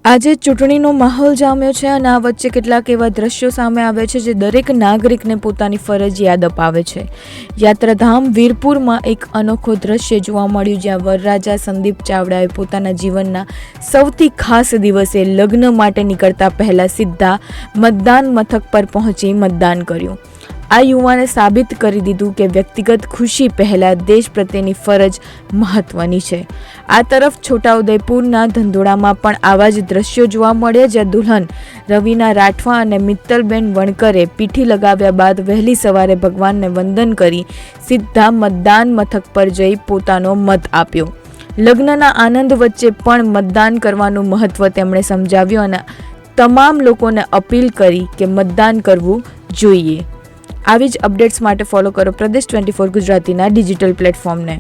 આજે ચૂંટણીનો માહોલ જામ્યો છે અને આ વચ્ચે કેટલાક એવા દ્રશ્યો સામે આવે છે જે દરેક નાગરિકને પોતાની ફરજ યાદ અપાવે છે। યાત્રાધામ વીરપુરમાં એક અનોખો દ્રશ્ય જોવા મળ્યું, જ્યાં વરરાજા સંદીપ ચાવડાએ પોતાના જીવનના સૌથી ખાસ દિવસે લગ્ન માટે નીકળતા પહેલા સીધા મતદાન મથક પર પહોંચી મતદાન કર્યું। આ યુવાને સાબિત કરી દીધું કે વ્યક્તિગત ખુશી પહેલાં દેશ પ્રત્યેની ફરજ મહત્વની છે। આ તરફ છોટાઉદેપુરના ધંધોળામાં પણ આવા જ દ્રશ્યો જોવા મળ્યા, જ્યાં દુલ્હન રવિના રાઠવા અને મિત્તલબેન વણકરે પીઠી લગાવ્યા બાદ વહેલી સવારે ભગવાનને વંદન કરી સીધા મતદાન મથક પર જઈ પોતાનો મત આપ્યો। લગ્નના આનંદ વચ્ચે પણ મતદાન કરવાનું મહત્વ તેમણે સમજાવ્યું અને તમામ લોકોને અપીલ કરી કે મતદાન કરવું જોઈએ। આવી જ અપડેટ્સ માટે ફોલો કરો પ્રદેશ 24 ગુજરાતીના ડિજિટલ પ્લેટફોર્મને।